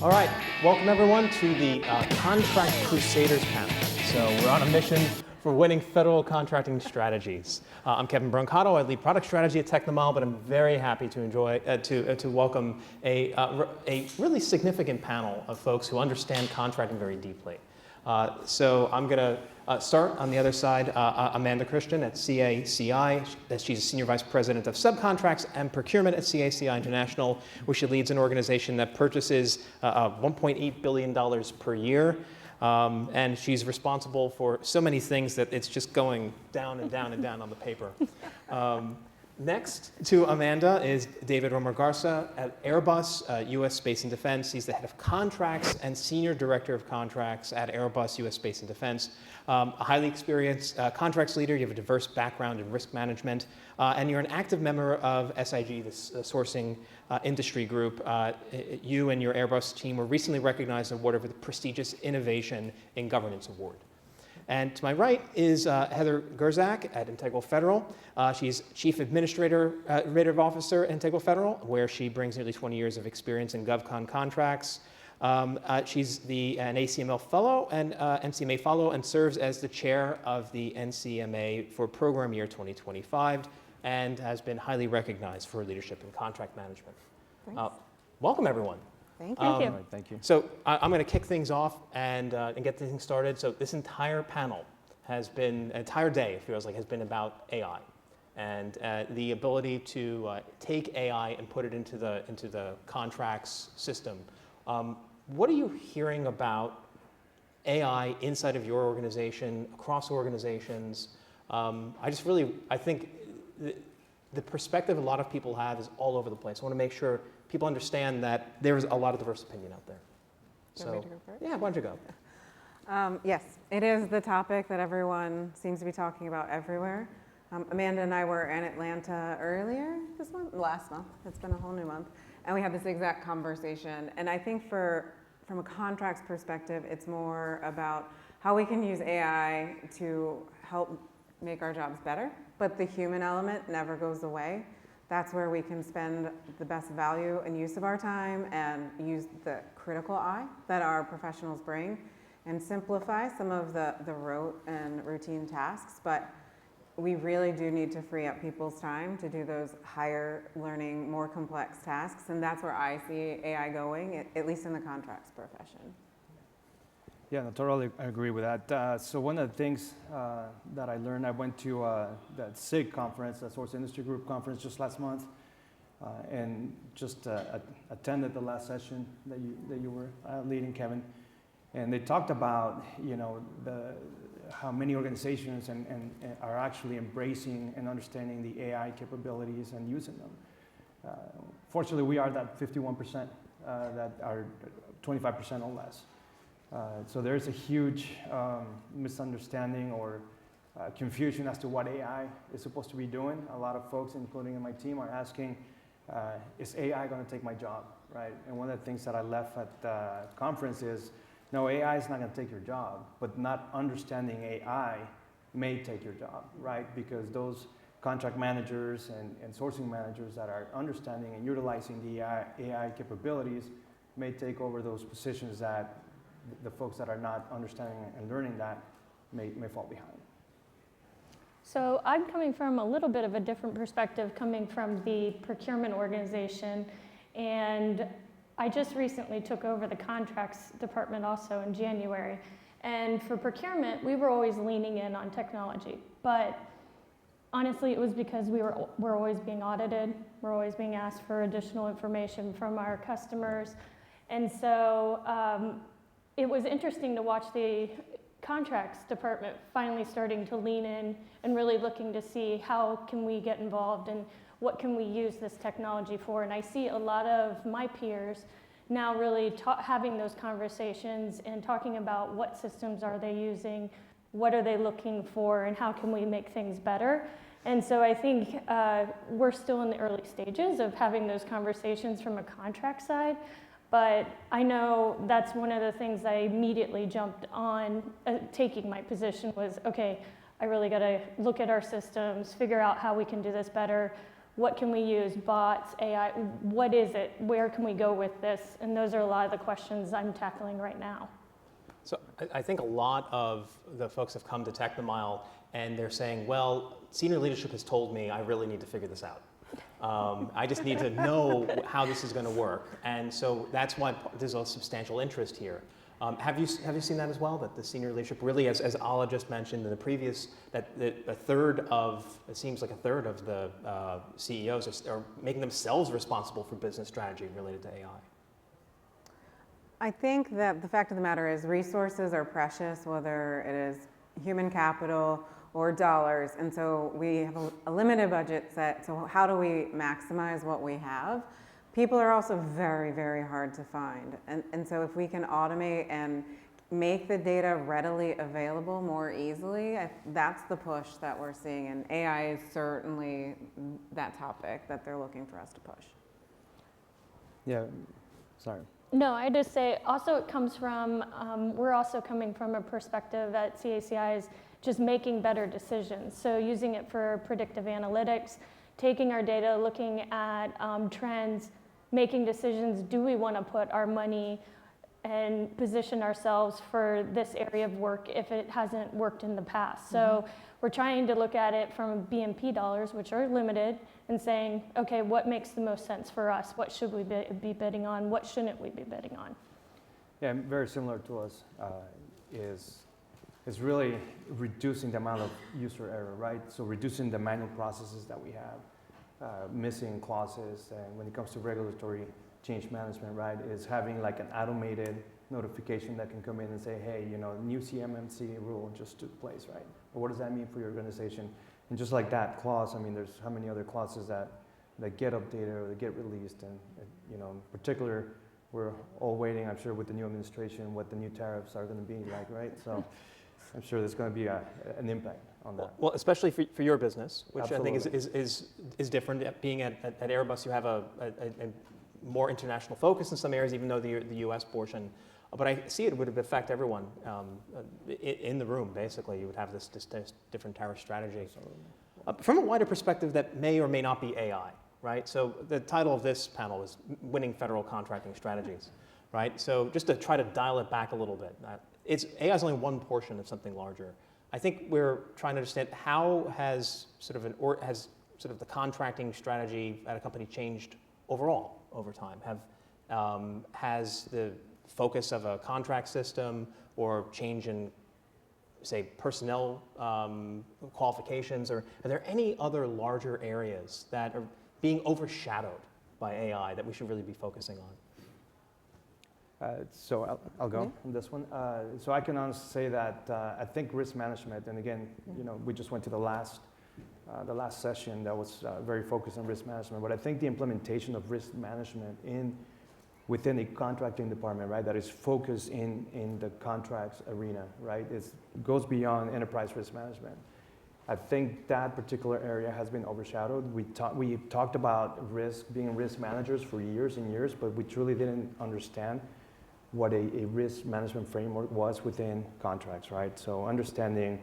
All right, welcome everyone to the Contract Crusaders panel. So we're on a mission for winning federal contracting strategies. I'm Kevin Brancato. I lead product strategy at Technomile, but I'm very happy to welcome a really significant panel of folks who understand contracting very deeply. So I'm going to start on the other side, Amanda Christian at CACI. She's a Senior Vice President of Subcontracts and Procurement at CACI International, where she leads an organization that purchases $1.8 billion per year. And she's responsible for so many things that it's just going down and down and down on the paper. Next to Amanda is David Romer-Garza at Airbus, U.S. Space and Defense. He's the head of contracts and senior director of contracts at Airbus, U.S. Space and Defense. A highly experienced contracts leader. You have a diverse background in risk management, and you're an active member of SIG, the sourcing industry group. You and your Airbus team were recently recognized and awarded with the prestigious Innovation in Governance Award. And to my right is Heather Gerzak at Integral Federal. She's Chief Administrative Officer at Integral Federal, where she brings nearly 20 years of experience in GovCon contracts. She's an ACML Fellow and NCMA Fellow and serves as the chair of the NCMA for program year 2025 and has been highly recognized for her leadership in contract management. Welcome, everyone. Thank you. Thank you. So I'm going to kick things off and get things started. So this entire panel has been, entire day, it feels like, has been about AI and the ability to take AI and put it into the contracts system. What are you hearing about AI inside of your organization, across organizations? I think the perspective a lot of people have is all over the place. I want to make sure people understand that there's a lot of diverse opinion out there. Do you want me to go first? Yeah, why don't you go? Yes, it is the topic that everyone seems to be talking about everywhere. Amanda and I were in Atlanta earlier this month, last month. It's been a whole new month. And we had this exact conversation. And I think from a contracts perspective, it's more about how we can use AI to help make our jobs better. But the human element never goes away. That's where we can spend the best value and use of our time and use the critical eye that our professionals bring and simplify some of the rote and routine tasks. But we really do need to free up people's time to do those higher learning, more complex tasks. And that's where I see AI going, at least in the contracts profession. Yeah, I totally agree with that. So one of the things that I learned, I went to that SIG conference, the Source Industry Group conference, just last month, and just attended the last session that you were leading, Kevin. And they talked about how many organizations and are actually embracing and understanding the AI capabilities and using them. Fortunately, we are that 51% that are 25% or less. So there's a huge misunderstanding or confusion as to what AI is supposed to be doing. A lot of folks, including in my team, are asking, is AI going to take my job, right? And one of the things that I left at the conference is, no, AI is not going to take your job, but not understanding AI may take your job, right? Because those contract managers and sourcing managers that are understanding and utilizing the AI capabilities may take over those positions that the folks that are not understanding and learning that may fall behind. So I'm coming from a little bit of a different perspective, coming from the procurement organization, and I just recently took over the contracts department also in January. And for procurement, we were always leaning in on technology, but honestly, it was because we're always being audited. We're always being asked for additional information from our customers, and so it was interesting to watch the contracts department finally starting to lean in and really looking to see how can we get involved and what can we use this technology for. And I see a lot of my peers now really having those conversations and talking about what systems are they using, what are they looking for, and how can we make things better. And so I think we're still in the early stages of having those conversations from a contract side. But I know that's one of the things I immediately jumped on taking my position was, okay, I really got to look at our systems, figure out how we can do this better. What can we use? Bots, AI, what is it? Where can we go with this? And those are a lot of the questions I'm tackling right now. So I think a lot of the folks have come to Technomile and they're saying, well, senior leadership has told me I really need to figure this out. I just need to know how this is going to work. And so that's why there's a substantial interest here. Have you seen that as well, that the senior leadership really, as Ala just mentioned in the previous, that it seems like a third of the CEOs are making themselves responsible for business strategy related to AI? I think that the fact of the matter is resources are precious, whether it is human capital or dollars. And so we have a limited budget set. So how do we maximize what we have? People are also very, very hard to find. And so if we can automate and make the data readily available more easily, that's the push that we're seeing. And AI is certainly that topic that they're looking for us to push. Yeah, sorry. No, I just say also it comes from, we're also coming from a perspective at CACI is just making better decisions. So using it for predictive analytics, taking our data, looking at trends, making decisions, do we want to put our money and position ourselves for this area of work if it hasn't worked in the past. So we're trying to look at it from BMP dollars, which are limited, and saying, okay, what makes the most sense for us? What should we be bidding on? What shouldn't we be bidding on? Yeah, very similar to us is really reducing the amount of user error, right? So reducing the manual processes that we have, missing clauses, and when it comes to regulatory change management, right, is having like an automated notification that can come in and say, hey, you know, new CMMC rule just took place, right? Or what does that mean for your organization? And just like that clause, I mean, there's how many other clauses that get updated or that get released, and you know, in particular, we're all waiting, I'm sure, with the new administration, what the new tariffs are going to be like, right? So I'm sure there's going to be an impact on that. Well, especially for your business, which Absolutely. I think is different. Being at Airbus, you have a more international focus in some areas, even though the U.S. portion. But I see it would affect everyone in the room, basically. You would have this different tariff strategy. From a wider perspective that may or may not be AI, right? So the title of this panel is Winning Federal Contracting Strategies, right? So just to try to dial it back a little bit, AI is only one portion of something larger. I think we're trying to understand how has the contracting strategy at a company changed overall over time? Has the focus of a contract system or change in, say, personnel qualifications, or are there any other larger areas that are being overshadowed by AI that we should really be focusing on? So I'll go on this one. So I can honestly say that I think risk management, and again, you know, we just went to the last session that was very focused on risk management, but I think the implementation of risk management within a contracting department, right, that is focused in the contracts arena, right, goes beyond enterprise risk management. I think that particular area has been overshadowed. We talked about being risk managers for years and years, but we truly didn't understand what a risk management framework was within contracts, right? So understanding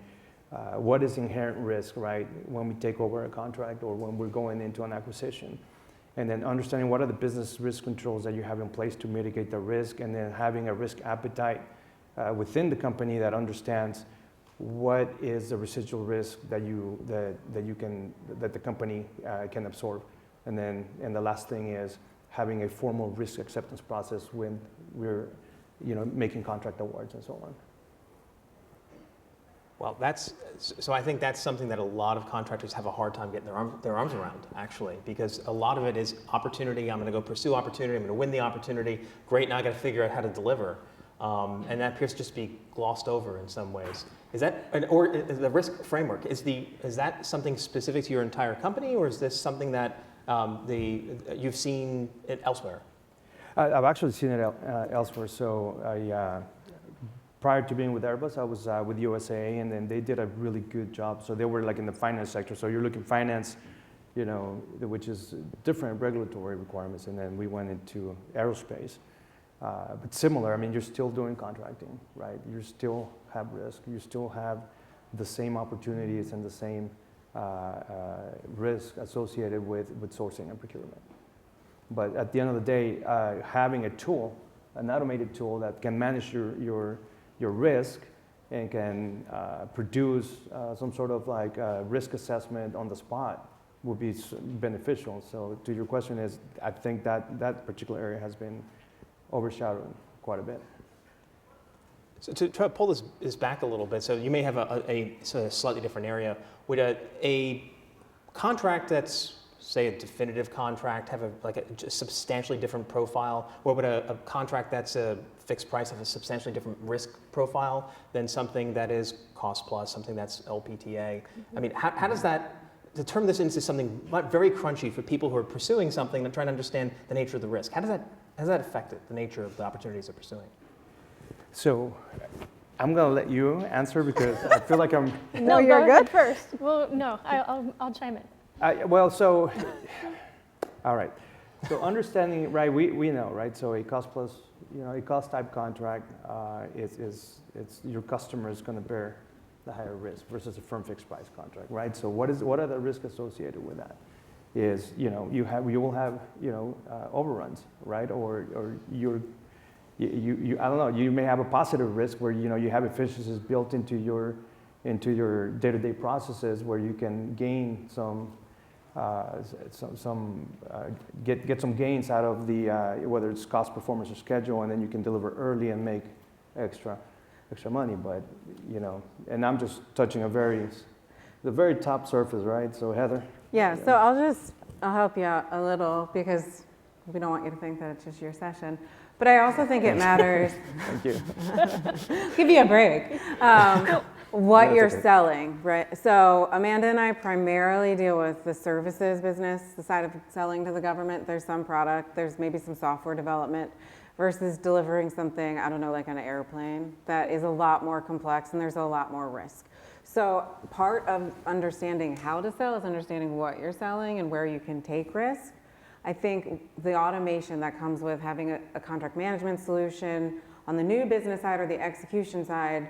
what is inherent risk, right, when we take over a contract or when we're going into an acquisition. And then understanding what are the business risk controls that you have in place to mitigate the risk, and then having a risk appetite within the company that understands what is the residual risk that the company can absorb. And the last thing is having a formal risk acceptance process when we're, you know, making contract awards and so on. Well, so I think that's something that a lot of contractors have a hard time getting their arms around, actually, because a lot of it is opportunity. I'm going to go pursue opportunity. I'm going to win the opportunity. Great, now I got to figure out how to deliver. And that appears to just be glossed over in some ways. Is that, or the risk framework, is that something specific to your entire company, or is this something that you've seen it elsewhere? I've actually seen it elsewhere. So prior to being with Airbus, I was with USA, and then they did a really good job. So they were like in the finance sector. So you're looking finance, you know, which is different regulatory requirements. And then we went into aerospace. But similar, I mean, you're still doing contracting, right? You still have risk. You still have the same opportunities and the same risk associated with sourcing and procurement. But at the end of the day, having a tool, an automated tool that can manage your risk and can produce some sort of like risk assessment on the spot would be beneficial. So to your question is, I think that particular area has been overshadowed quite a bit. So to try to pull this back a little bit, so you may have a slightly different area. Would a contract that's, say, a definitive contract have a substantially different profile, or would a contract that's a fixed price have a substantially different risk profile than something that is cost plus, something that's LPTA? I mean, how does that, to turn this into something not very crunchy for people who are pursuing something and trying to understand the nature of the risk, how does that affect the nature of the opportunities they're pursuing? So I'm going to let you answer because I feel like I'm... No, you're go good ahead first. Well, no, I'll chime in. All right. So understanding, right, we know, right? So a cost plus, a cost type contract is your customer is going to bear the higher risk versus a firm fixed price contract, right? So what are the risks associated with that? Is, you will have, overruns, right? Or you I don't know, you may have a positive risk where, you have efficiencies built into your day-to-day processes where you can gain get some gains out of the whether it's cost, performance, or schedule, and then you can deliver early and make extra money. But and I'm just touching the very top surface, right? So Heather. Yeah, so I'll help you out a little because we don't want you to think that it's just your session. But I also think it matters. Thank you. Give you a break. What No, you're okay. selling, right? So Amanda and I primarily deal with the services business, the side of selling to the government. There's some product, there's maybe some software development versus delivering something, I don't know, like on an airplane that is a lot more complex and there's a lot more risk. So part of understanding how to sell is understanding what you're selling and where you can take risk. I think the automation that comes with having a contract management solution on the new business side or the execution side,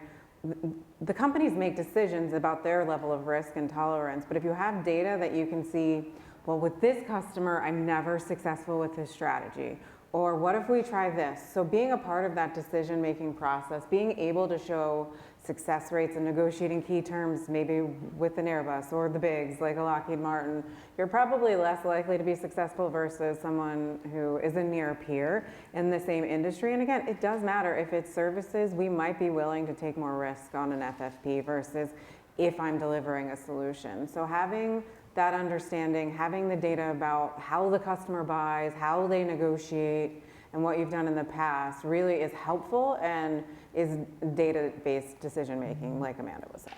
the companies make decisions about their level of risk and tolerance, but if you have data that you can see, well, with this customer, I'm never successful with this strategy, or what if we try this? So being a part of that decision-making process, being able to show success rates and negotiating key terms, maybe with an Airbus or the bigs like a Lockheed Martin, you're probably less likely to be successful versus someone who is a near peer in the same industry. And again, it does matter if it's services, we might be willing to take more risk on an FFP versus if I'm delivering a solution. So having that understanding, having the data about how the customer buys, how they negotiate, and what you've done in the past really is helpful and is data-based decision-making, like Amanda was saying.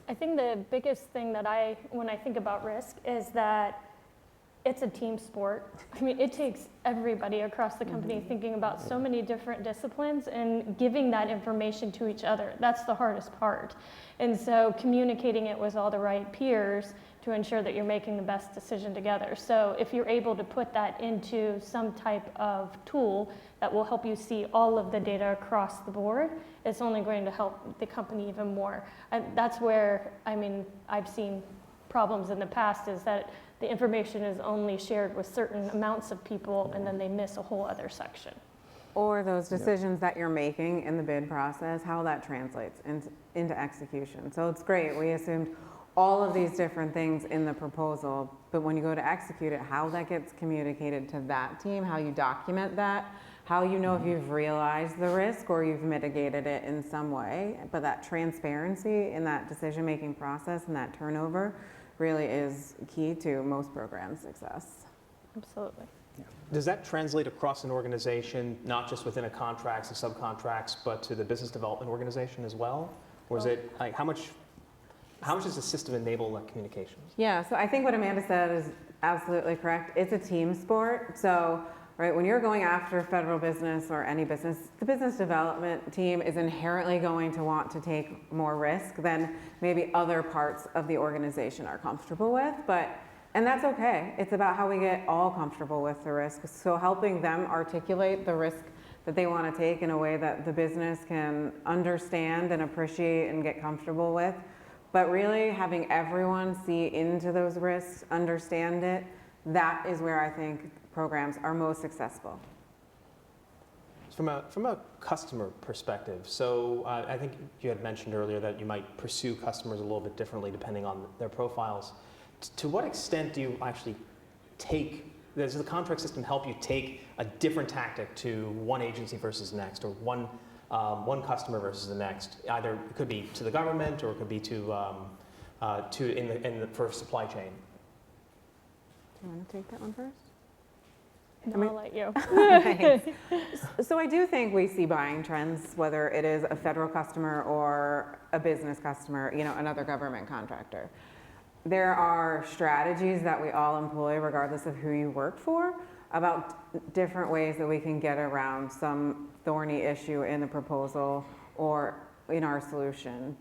I think the biggest thing that when I think about risk is that it's a team sport. I mean, it takes everybody across the company thinking about so many different disciplines and giving that information to each other. That's the hardest part. And so communicating it with all the right peers to ensure that you're making the best decision together. So if you're able to put that into some type of tool that will help you see all of the data across the board, it's only going to help the company even more. And that's where, I've seen problems in the past is that the information is only shared with certain amounts of people and then they miss a whole other section. Or those decisions that you're making in the bid process, how that translates into execution. So it's great, we assumed all of these different things in the proposal, but when you go to execute it, how that gets communicated to that team, how you document that, how you know if you've realized the risk or you've mitigated it in some way, but that transparency in that decision-making process and that turnover really is key to most programs' success. Absolutely. Does that translate across an organization, not just within a contracts and subcontracts, but to the business development organization as well? Or is it, like, how much does the system enable that communication? Yeah, so I think what Amanda said is absolutely correct. It's a team sport. So, right, when you're going after federal business or any business, the business development team is inherently going to want to take more risk than maybe other parts of the organization are comfortable with. And that's okay. It's about how we get all comfortable with the risk. So helping them articulate the risk that they want to take in a way that the business can understand and appreciate and get comfortable with but really having everyone see into those risks, understand it, that is where I think programs are most successful. From a customer perspective, so I think you had mentioned earlier that you might pursue customers a little bit differently depending on their profiles. To what extent do you actually does the contract system help you take a different tactic to one agency versus the next, or one customer versus the next? Either it could be to the government, or it could be for supply chain. Do you want to take that one first? No, I'll let you. Thanks. So I do think we see buying trends, whether it is a federal customer or a business customer, another government contractor. There are strategies that we all employ, regardless of who you work for, about different ways that we can get around some thorny issue in the proposal or in our solution.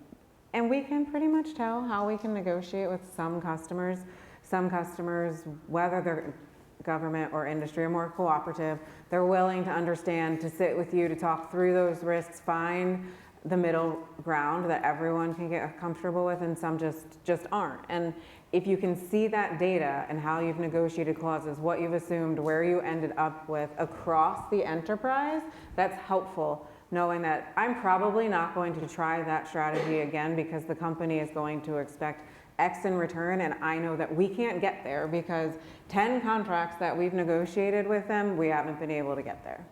And we can pretty much tell how we can negotiate with some customers. Some customers, whether they're government or industry, are more cooperative. They're willing to understand, to sit with you, to talk through those risks, find the middle ground that everyone can get comfortable with, and some just aren't. And if you can see that data and how you've negotiated clauses, what you've assumed, where you ended up with across the enterprise, that's helpful, knowing that I'm probably not going to try that strategy again because the company is going to expect X in return, and I know that we can't get there because 10 contracts that we've negotiated with them, we haven't been able to get there.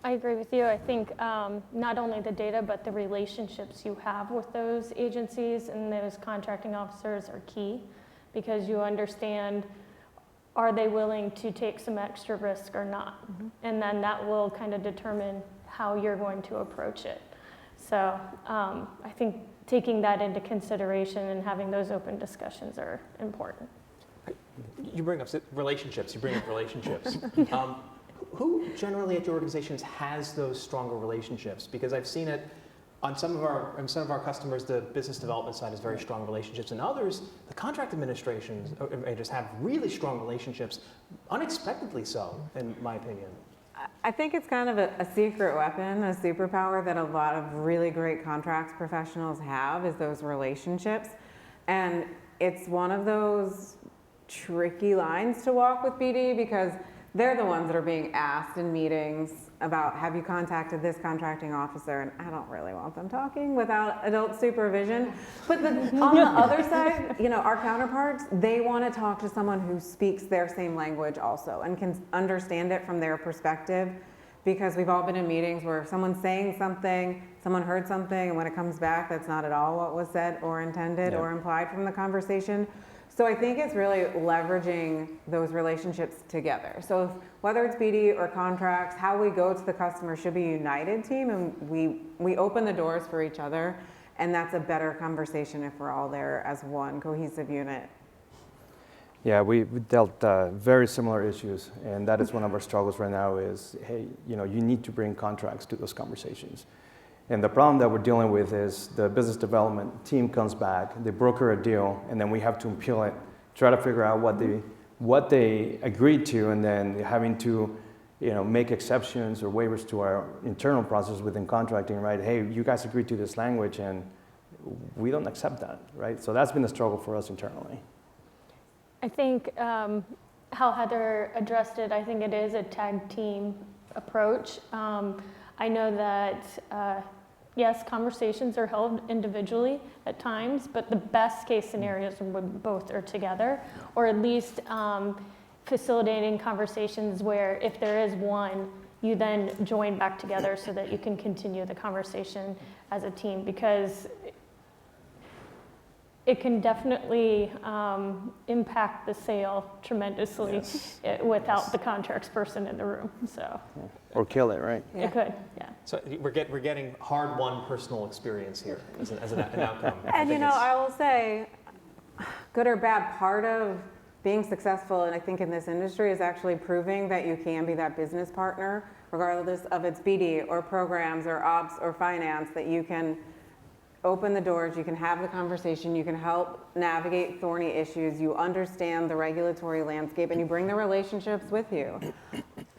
I agree with you. I think not only the data, but the relationships you have with those agencies and those contracting officers are key, because you understand, are they willing to take some extra risk or not? Mm-hmm. And then that will kind of determine how you're going to approach it. So I think taking that into consideration and having those open discussions are important. You bring up relationships. Who generally at your organizations has those stronger relationships? Because I've seen it on some of our customers. The business development side has very strong relationships, and others, the contract administrations just have really strong relationships, unexpectedly so, in my opinion. I think it's kind of a secret weapon, a superpower that a lot of really great contracts professionals have, is those relationships. And it's one of those tricky lines to walk with BD, because they're the ones that are being asked in meetings about, have you contacted this contracting officer? And I don't really want them talking without adult supervision. But on the other side, our counterparts, they want to talk to someone who speaks their same language also and can understand it from their perspective. Because we've all been in meetings where someone's saying something, someone heard something, and when it comes back, that's not at all what was said or intended or implied from the conversation. So I think it's really leveraging those relationships together. So whether it's BD or contracts, how we go to the customer should be a united team, and we open the doors for each other, and that's a better conversation if we're all there as one cohesive unit. Yeah, we dealt very similar issues, and that is one of our struggles right now is, hey, you need to bring contracts to those conversations. And the problem that we're dealing with is the business development team comes back, they broker a deal, and then we have to appeal it, try to figure out what they agreed to, and then having to make exceptions or waivers to our internal process within contracting, right? Hey, you guys agreed to this language, and we don't accept that, right? So that's been a struggle for us internally. I think how Heather addressed it, I think it is a tag team approach. I know that, yes, conversations are held individually at times, but the best case scenarios when both are together, or at least facilitating conversations where if there is one, you then join back together so that you can continue the conversation as a team, because it can definitely impact the sale tremendously without the contracts person in the room. So, or kill it, right? It could, yeah. So we're getting hard-won personal experience here as an outcome. And I will say, good or bad, part of being successful, and I think in this industry, is actually proving that you can be that business partner, regardless of it's BD or programs or ops or finance, that you can open the doors, you can have the conversation, you can help navigate thorny issues, you understand the regulatory landscape, and you bring the relationships with you.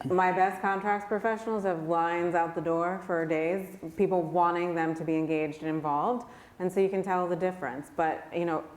My best contracts professionals have lines out the door for days, people wanting them to be engaged and involved. And so you can tell the difference. But,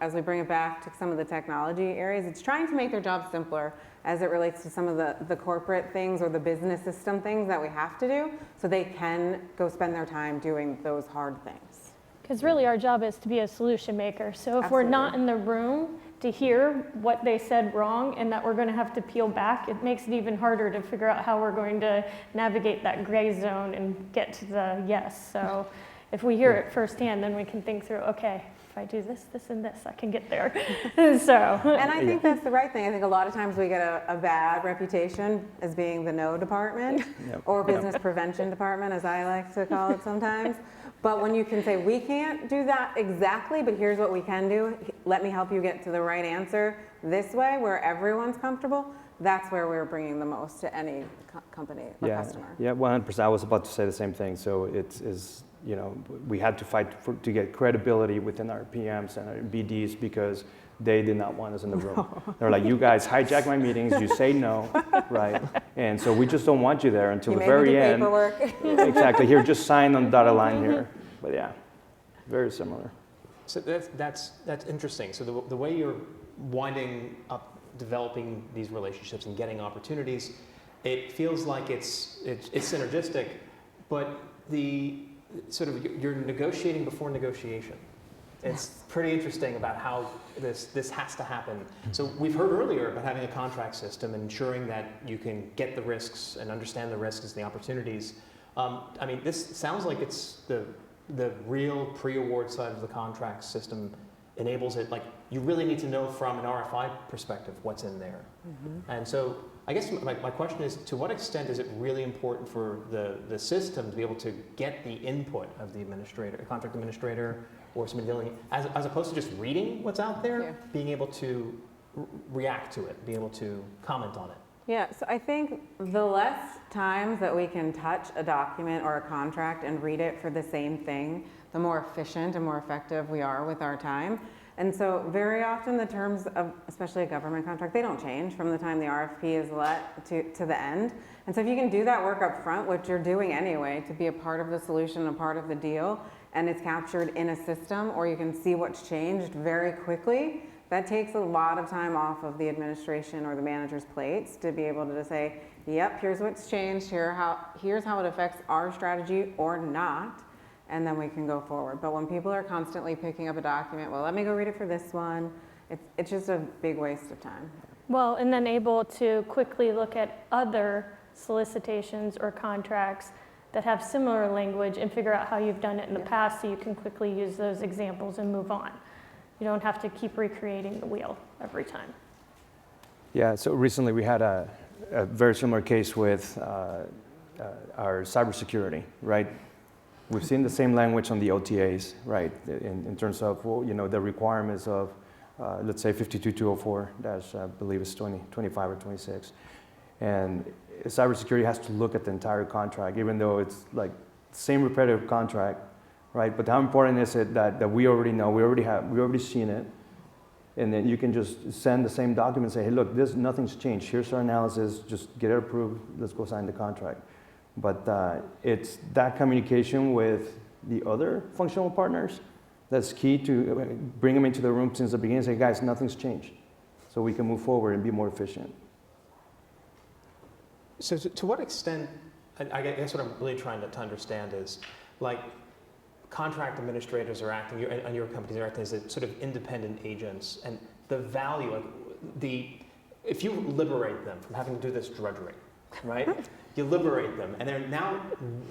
as we bring it back to some of the technology areas, it's trying to make their jobs simpler as it relates to some of the corporate things or the business system things that we have to do, so they can go spend their time doing those hard things. Because really our job is to be a solution maker. So if we're not in the room to hear what they said wrong and that we're going to have to peel back, it makes it even harder to figure out how we're going to navigate that gray zone and get to the yes. So if we hear it firsthand, then we can think through, okay, if I do this, this, and this, I can get there. So. And I think that's the right thing. I think a lot of times we get a bad reputation as being the no department or business prevention department, as I like to call it sometimes. But when you can say, we can't do that exactly, but here's what we can do. Let me help you get to the right answer this way where everyone's comfortable. That's where we're bringing the most to any company or customer. Yeah, 100%. I was about to say the same thing. So we had to fight to get credibility within our PMs and our BDs because they did not want us in the room. They're like, you guys hijack my meetings, you say no, right? And so we just don't want you there until the very end. Exactly, here, just sign on the dotted line here. But yeah, very similar. So that's interesting. So the way you're winding up developing these relationships and getting opportunities, it feels like it's synergistic, but you're negotiating before negotiation. It's pretty interesting about how this has to happen. So we've heard earlier about having a contract system and ensuring that you can get the risks and understand the risks and the opportunities. This sounds like it's the real pre-award side of the contract system enables it. Like, you really need to know from an RFI perspective what's in there. Mm-hmm. And so I guess my question is, to what extent is it really important for the system to be able to get the input of the administrator, a contract administrator, or somebody dealing, as opposed to just reading what's out there, being able to react to it, being able to comment on it? Yeah, so I think the less times that we can touch a document or a contract and read it for the same thing, the more efficient and more effective we are with our time. And so very often the terms of, especially a government contract, they don't change from the time the RFP is let to the end. And so if you can do that work up front, which you're doing anyway, to be a part of the solution, a part of the deal, and it's captured in a system, or you can see what's changed very quickly, that takes a lot of time off of the administration or the manager's plates to be able to say, yep, here's what's changed, here's how it affects our strategy or not, and then we can go forward. But when people are constantly picking up a document, well, let me go read it for this one, it's just a big waste of time. Well, and then able to quickly look at other solicitations or contracts that have similar language and figure out how you've done it in the past, so you can quickly use those examples and move on. You don't have to keep recreating the wheel every time. Yeah, so recently we had a very similar case with our cybersecurity, right? We've seen the same language on the OTAs, right? In terms of, the requirements of, let's say 52204 I believe it's 25 or 26. And cybersecurity has to look at the entire contract, even though it's like same repetitive contract, right? But how important is it that we already know, we already seen it, and then you can just send the same document and say, hey, look, nothing's changed. Here's our analysis. Just get it approved. Let's go sign the contract. But it's that communication with the other functional partners that's key to bring them into the room since the beginning and say, guys, nothing's changed, so we can move forward and be more efficient. So to what extent, I guess what I'm really trying to understand is, like, contract administrators are acting, and your companies are acting as sort of independent agents, and the value, if you liberate them from having to do this drudgery, right? You liberate them, and they're now,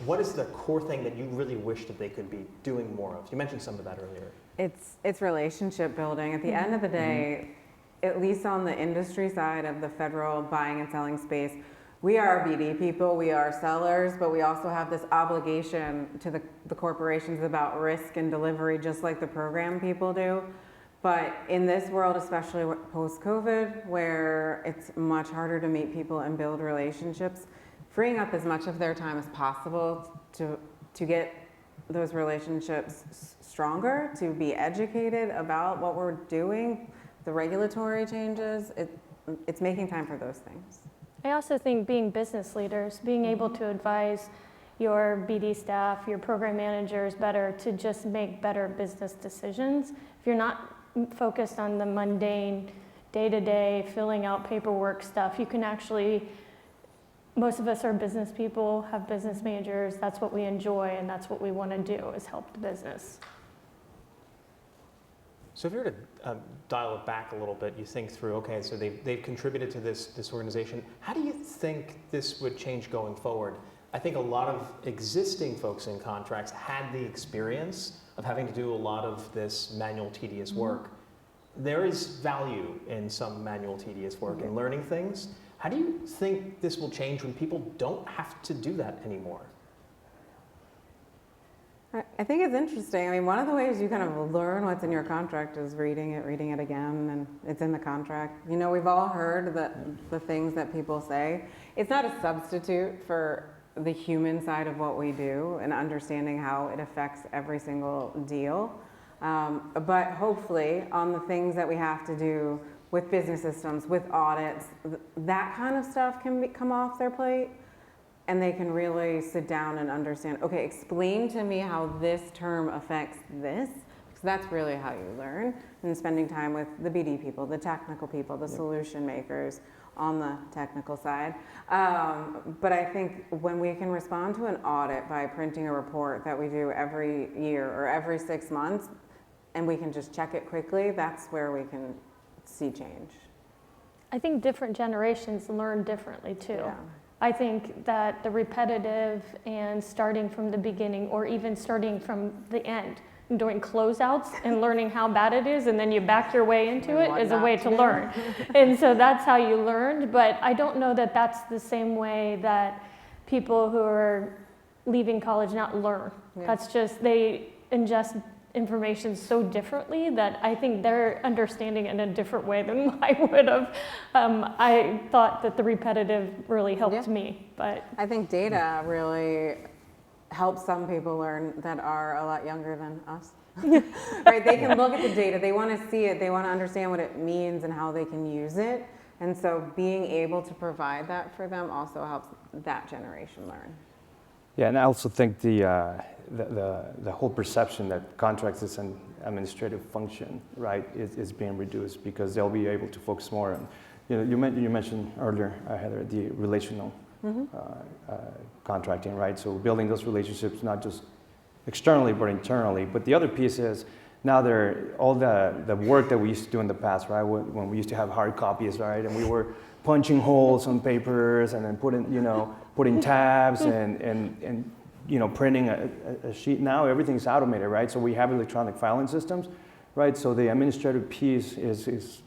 what is the core thing that you really wish that they could be doing more of? You mentioned some of that earlier. It's relationship building. At the end of the day, at least on the industry side of the federal buying and selling space, we are BD people, we are sellers, but we also have this obligation to the corporations about risk and delivery, just like the program people do. But in this world, especially post-COVID, where it's much harder to meet people and build relationships, freeing up as much of their time as possible to get those relationships stronger, to be educated about what we're doing, the regulatory changes, it's making time for those things. I also think being business leaders, being able to advise your BD staff, your program managers better to just make better business decisions. If you're not focused on the mundane, day-to-day, filling out paperwork stuff, you can actually, most of us are business people, have business majors, that's what we enjoy and that's what we want to do is help the business. So if you were to dial it back a little bit, you think through, okay, so they've contributed to this organization. How do you think this would change going forward? I think a lot of existing folks in contracts had the experience of having to do a lot of this manual, tedious work. There is value in some manual, tedious work and learning things. How do you think this will change when people don't have to do that anymore? I think it's interesting. I mean, one of the ways you kind of learn what's in your contract is reading it again, and it's in the contract. You know, we've all heard the things that people say. It's not a substitute for the human side of what we do and understanding how it affects every single deal. But hopefully on the things that we have to do with business systems, with audits, that kind of stuff can come off their plate. And they can really sit down and understand, okay, explain to me how this term affects this, because that's really how you learn. And spending time with the BD people, the technical people, the solution makers on the technical side. But I think when we can respond to an audit by printing a report that we do every year or every 6 months, and we can just check it quickly, that's where we can see change. I think different generations learn differently too. Yeah. I think that the repetitive and starting from the beginning or even starting from the end and doing closeouts and learning how bad it is and then you back your way into it is a way to learn. And so that's how you learned, but I don't know that that's the same way that people who are leaving college not learn. Yeah. That's just, they ingest information so differently that I think they're understanding it in a different way than I would have. I thought that the repetitive really helped me, but I think data really helps some people learn that are a lot younger than us. Right? They can look at the data, they want to see it, they want to understand what it means and how they can use it. And so being able to provide that for them also helps that generation learn. Yeah, and I also think the whole perception that contracts is an administrative function, right, is being reduced because they'll be able to focus more on, you mentioned earlier, Heather, the relational contracting, right? So building those relationships not just externally but internally. But the other piece is now all the work that we used to do in the past, right? When we used to have hard copies, right, and we were punching holes on papers and then putting tabs and printing a sheet. Now everything's automated, right? So we have electronic filing systems, right? So the administrative piece is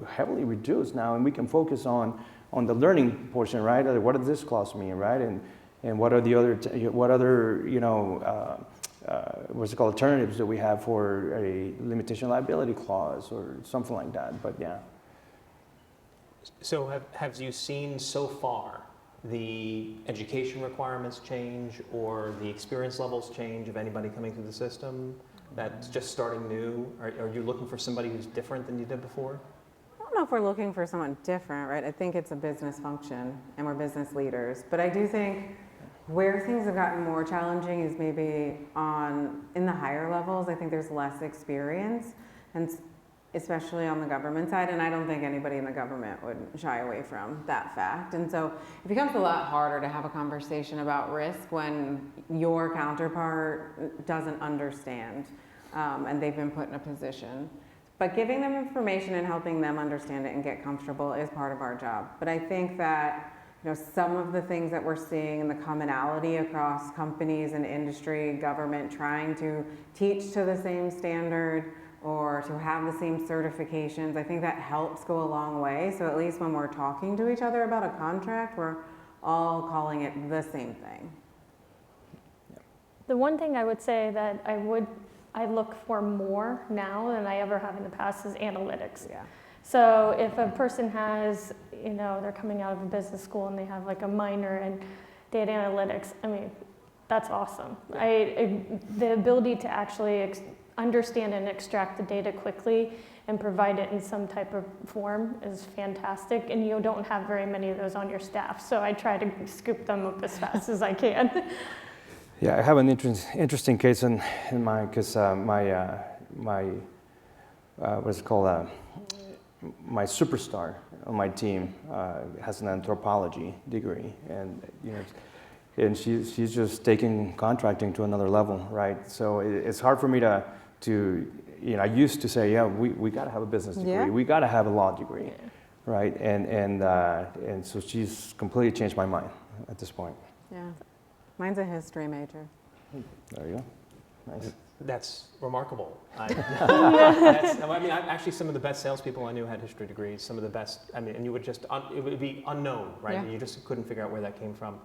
heavily reduced now, and we can focus on the learning portion, right? What does this clause mean, right? And what are the other what's it called, alternatives that we have for a limitation liability clause or something like that? But yeah. So have you seen so far the education requirements change or the experience levels change of anybody coming through the system that's just starting new? Are you looking for somebody who's different than you did before? I don't know if we're looking for someone different, right? I think it's a business function and we're business leaders. But I do think where things have gotten more challenging is maybe in the higher levels. I think there's less experience, and especially on the government side, and I don't think anybody in the government would shy away from that fact. And so it becomes a lot harder to have a conversation about risk when your counterpart doesn't understand and they've been put in a position. But giving them information and helping them understand it and get comfortable is part of our job. But I think that some of the things that we're seeing in the commonality across companies and industry, government, trying to teach to the same standard or to have the same certifications, I think that helps go a long way. So at least when we're talking to each other about a contract, we're all calling it the same thing. the one thing I would say that I look for more now than I ever have in the past is analytics. Yeah. So if a person has, they're coming out of a business school and they have like a minor in data analytics, I mean, that's awesome. The ability to actually understand and extract the data quickly and provide it in some type of form is fantastic, and you don't have very many of those on your staff, so I try to scoop them up as fast as I can. Yeah, I have an interesting case in mind because what's it called? My superstar on my team has an anthropology degree, and she's just taking contracting to another level, right? So it's hard for me to I used to say, yeah, we got to have a business degree, Yeah. we got to have a law degree, right? And so she's completely changed my mind at this point. Yeah. Mine's a history major. There you go. Nice. That's remarkable. Actually, some of the best salespeople I knew had history degrees. Some of the best, and you would just, it would be unknown, right? Yeah. You just couldn't figure out where that came from.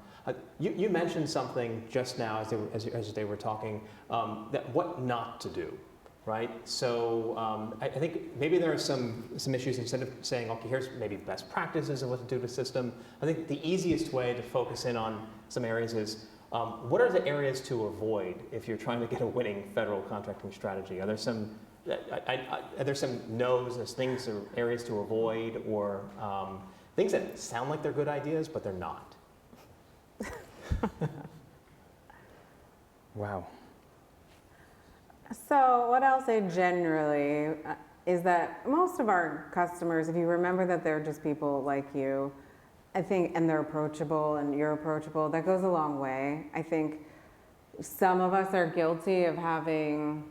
You mentioned something just now as they were talking, that what not to do, right? So I think maybe there are some issues. Instead of saying, okay, here's maybe best practices of what to do to the system, I think the easiest way to focus in on some areas is, what are the areas to avoid if you're trying to get a winning federal contracting strategy? Are there some no's, there's things or areas to avoid, or things that sound like they're good ideas, but they're not? Wow. So what I'll say generally is that most of our customers, if you remember that they're just people like you, I think, and they're approachable and you're approachable, that goes a long way. I think some of us are guilty of having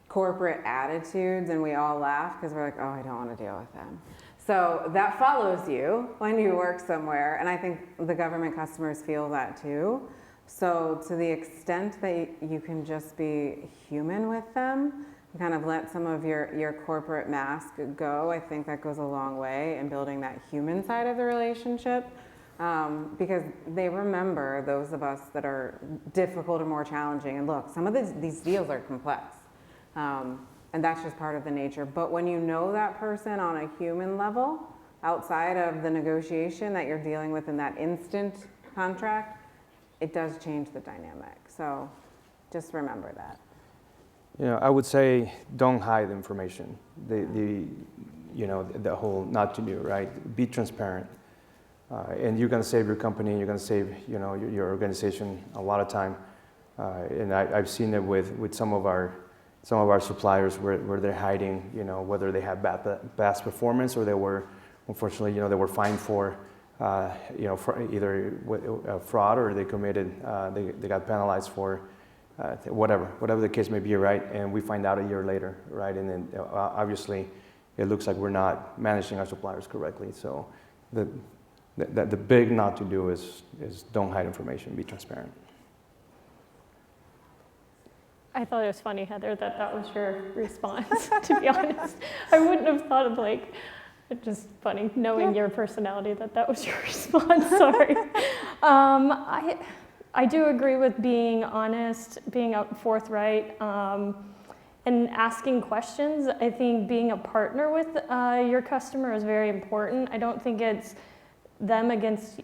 corporate attitudes, and we all laugh because we're like, oh, I don't want to deal with them. So that follows you when you work somewhere, and I think the government customers feel that too. So to the extent that you can just be human with them, kind of let some of your corporate mask go, I think that goes a long way in building that human side of the relationship, because they remember those of us that are difficult or more challenging. And look, some of these deals are complex, and that's just part of the nature. But when you know that person on a human level, outside of the negotiation that you're dealing with in that instant contract, it does change the dynamic. So just remember that. I would say don't hide information. The whole not to do, right? Be transparent, and you're going to save your company. You're going to save, your organization a lot of time. And I've seen it with some of our suppliers where they're hiding, whether they have past performance or they were, unfortunately, they were fined for, for either fraud or they committed, they got penalized for. Whatever the case may be, right? And we find out a year later, right? And then obviously, it looks like we're not managing our suppliers correctly. So, the big not to do is don't hide information, be transparent. I thought it was funny, Heather, that was your response, to be honest. I wouldn't have thought of it's just funny knowing your personality that was your response, sorry. I do agree with being honest, being forthright, and asking questions. I think being a partner with your customer is very important. I don't think it's them against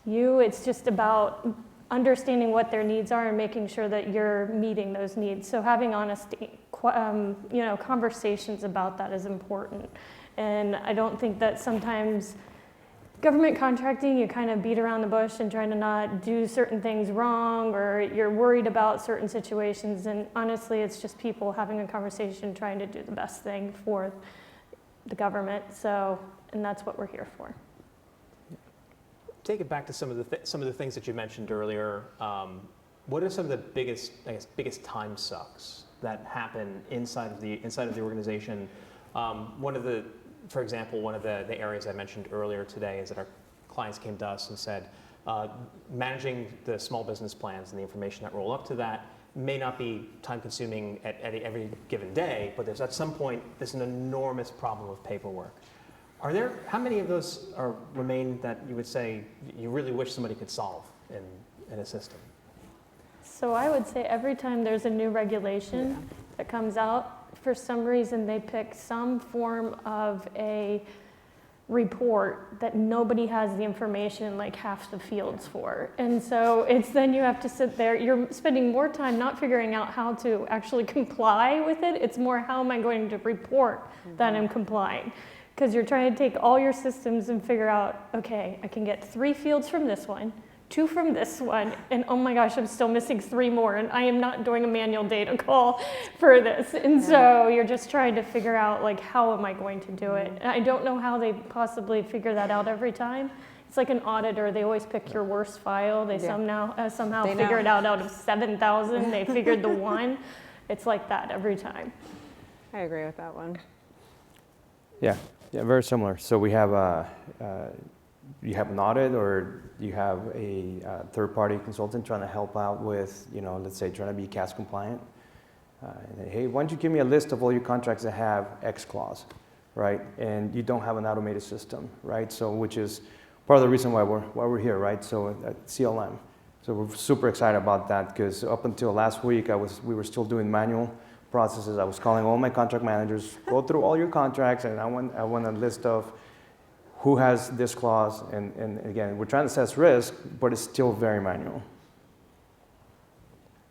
you. It's just about understanding what their needs are and making sure that you're meeting those needs. So having honesty, conversations about that is important. And I don't think that sometimes government contracting, you kind of beat around the bush and trying to not do certain things wrong, or you're worried about certain situations. And honestly, it's just people having a conversation, trying to do the best thing for the government. And that's what we're here for. Take it back to some of the things that you mentioned earlier. What are some of the biggest time sucks that happen inside of the organization? For example, one of the areas I mentioned earlier today is that our clients came to us and said, managing the small business plans and the information that roll up to that may not be time consuming at every given day, but at some point, there's an enormous problem of paperwork. How many of those remain that you would say you really wish somebody could solve in a system? So I would say every time there's a new regulation that comes out, for some reason they pick some form of a report that nobody has the information in like half the fields for. And so it's then you have to sit there, you're spending more time not figuring out how to actually comply with it, it's more how am I going to report that I'm complying. Because you're trying to take all your systems and figure out, okay, I can get 3 fields from this one, 2 from this one, and oh my gosh, I'm still missing 3 more, and I am not doing a manual data call for this. And so you're just trying to figure out, like, how am I going to do it? And I don't know how they possibly figure that out every time. It's like an auditor, they always pick your worst file. They somehow They figure it know. out of 7,000, they figured the one. It's like that every time. I agree with that one. Yeah, very similar. So we have you have an audit, or you have a third-party consultant trying to help out with, let's say trying to be CAS compliant. And then, hey, why don't you give me a list of all your contracts that have X clause, right? And you don't have an automated system, right? So which is part of the reason why we're here, right? So at CLM. So we're super excited about that, because up until last week, we were still doing manual processes. I was calling all my contract managers, go through all your contracts, and I want a list of who has this clause, and again, we're trying to assess risk, but it's still very manual.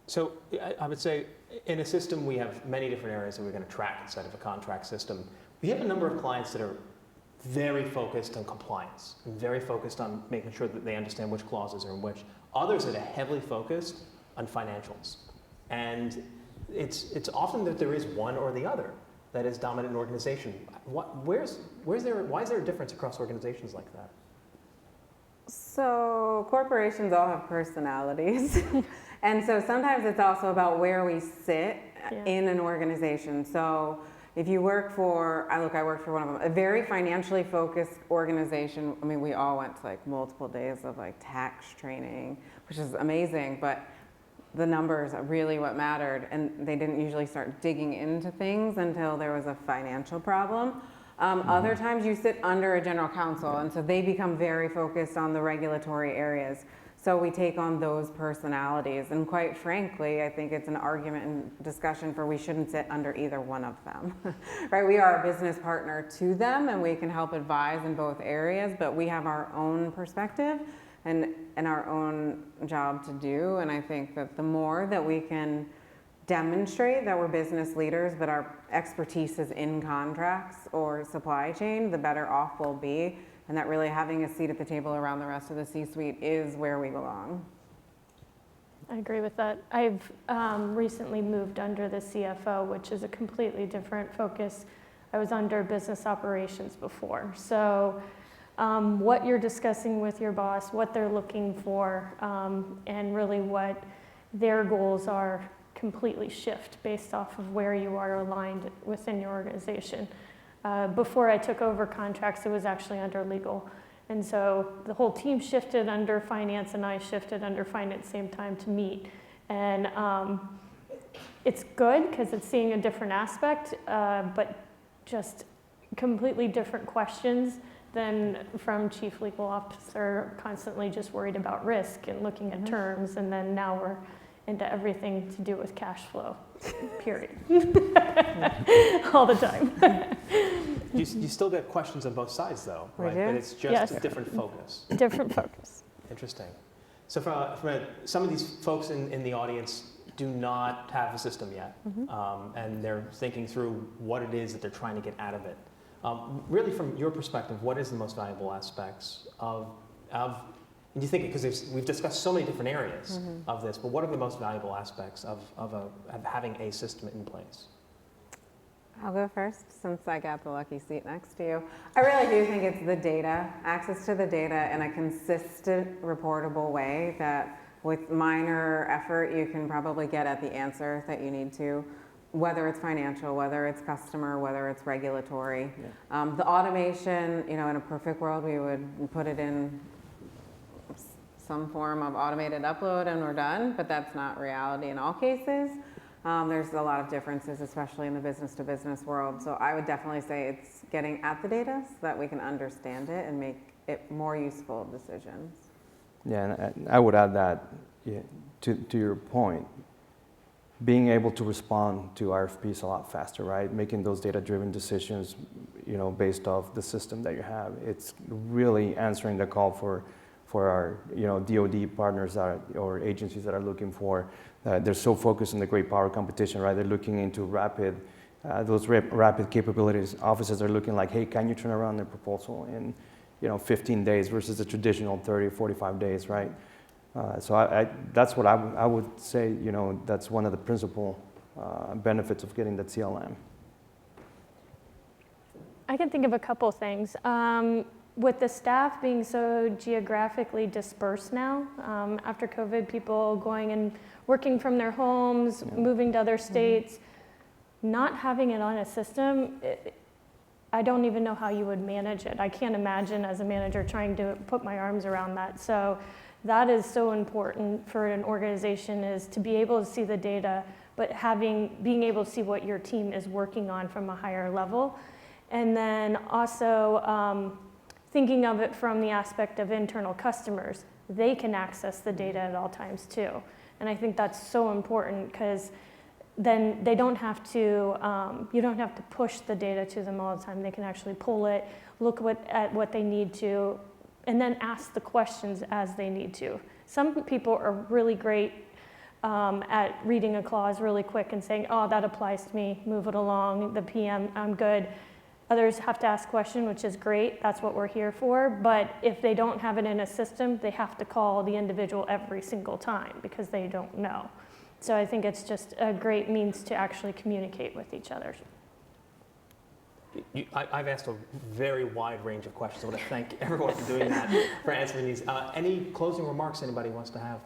So I would say in a system, we have many different areas that we're going to track inside of a contract system. We have a number of clients that are very focused on compliance, and very focused on making sure that they understand which clauses are in which. Others that are heavily focused on financials. And it's often that there is one or the other that is dominant in an organization. Why is there a difference across organizations like that? So corporations all have personalities. And so sometimes it's also about where we sit in an organization. So if you work for, I worked for one of them, a very financially focused organization. I mean, we all went to like multiple days of like tax training, which is amazing, but the numbers are really what mattered, and they didn't usually start digging into things until there was a financial problem. Other times you sit under a general counsel, and so they become very focused on the regulatory areas. So we take on those personalities, and quite frankly, I think it's an argument and discussion for we shouldn't sit under either one of them, right? We are a business partner to them, and we can help advise in both areas, but we have our own perspective and our own job to do. And I think that the more that we can demonstrate that we're business leaders, but our expertise is in contracts or supply chain, the better off we'll be. And that really having a seat at the table around the rest of the C-suite is where we belong. I agree with that. I've recently moved under the CFO, which is a completely different focus. I was under business operations before. So what you're discussing with your boss, what they're looking for, and really what their goals are completely shift based off of where you are aligned within your organization. Before I took over contracts, it was actually under legal. And so the whole team shifted under finance, and I shifted under finance same time to meet. And it's good because it's seeing a different aspect, but just completely different questions than from chief legal officer, constantly just worried about risk and looking at terms. And then now we're into everything to do with cash flow, period. All the time. You still get questions on both sides, though, right? We do. But it's just a different focus. Different focus. Interesting. So some of these folks in the audience do not have a system yet, and they're thinking through what it is that they're trying to get out of it. Really, from your perspective, what is the most valuable aspects of and you think, because we've discussed so many different areas of this, but what are the most valuable aspects of having a system in place? I'll go first since I got the lucky seat next to you. I really do think it's the data, access to the data in a consistent, reportable way that with minor effort, you can probably get at the answer that you need to, whether it's financial, whether it's customer, whether it's regulatory. Yeah. The automation, in a perfect world, we would put it in some form of automated upload and we're done, but that's not reality in all cases. There's a lot of differences, especially in the business-to-business world. So I would definitely say it's getting at the data so that we can understand it and make it more useful decisions. Yeah, and I would add that to your point, being able to respond to RFPs a lot faster, right? Making those data-driven decisions, based off the system that you have. It's really answering the call for our, DoD partners or agencies that are looking for. They're so focused on the great power competition, right? They're looking into rapid capabilities. Offices are looking like, hey, can you turn around their proposal in 15 days versus the traditional 30, 45 days, right? So that's what I would say, that's one of the principal benefits of getting that CLM. I can think of a couple things. With the staff being so geographically dispersed now, after COVID, people going and working from their homes, moving to other states, not having it on a system, I don't even know how you would manage it. I can't imagine as a manager trying to put my arms around that. So that is so important for an organization, is to be able to see the data, but being able to see what your team is working on from a higher level. And then also thinking of it from the aspect of internal customers. They can access the data at all times too. And I think that's so important, because then they don't have to, you don't have to push the data to them all the time. They can actually pull it, look at what they need to, and then ask the questions as they need to. Some people are really great at reading a clause really quick and saying, oh, that applies to me, move it along, the PM, I'm good. Others have to ask questions, which is great, that's what we're here for, but if they don't have it in a system, they have to call the individual every single time because they don't know. So I think it's just a great means to actually communicate with each other. I've asked a very wide range of questions. I want to thank everyone for doing that, for answering these. Any closing remarks anybody wants to have?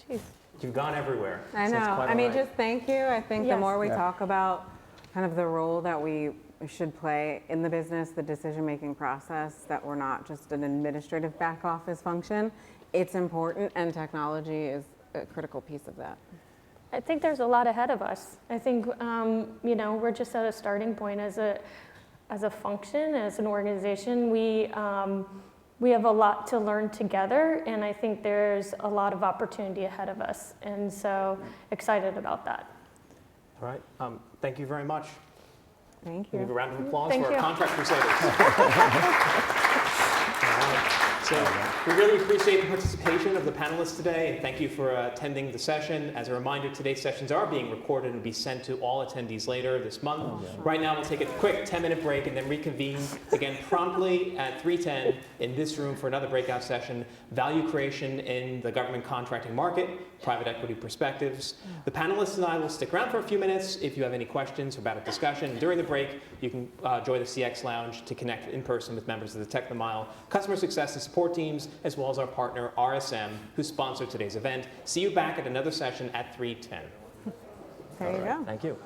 Jeez. You've gone everywhere. I know. I mean, just thank you. I think the more we talk about kind of the role that we should play in the business, the decision-making process, that we're not just an administrative back office function, it's important, and technology is a critical piece of that. I think there's a lot ahead of us. I think, we're just at a starting point as a function, as an organization. We have a lot to learn together, and I think there's a lot of opportunity ahead of us, and so excited about that. All right. Thank you very much. Thank We'll you. give a round of applause Thank for you. our Contract Crusaders. So we really appreciate the participation of the panelists today, and thank you for attending the session. As a reminder, today's sessions are being recorded and will be sent to all attendees later this month. Right now, we'll take a quick 10-minute break and then reconvene again promptly at 3:10 in this room for another breakout session, Value Creation in the Government Contracting Market, Private Equity Perspectives. The panelists and I will stick around for a few minutes. If you have any questions about a discussion during the break, you can join the CX Lounge to connect in person with members of the Tech the Mile Customer Success and Support teams, as well as our partner RSM, who sponsored today's event. See you back at another session at 3:10. There you go. Thank you.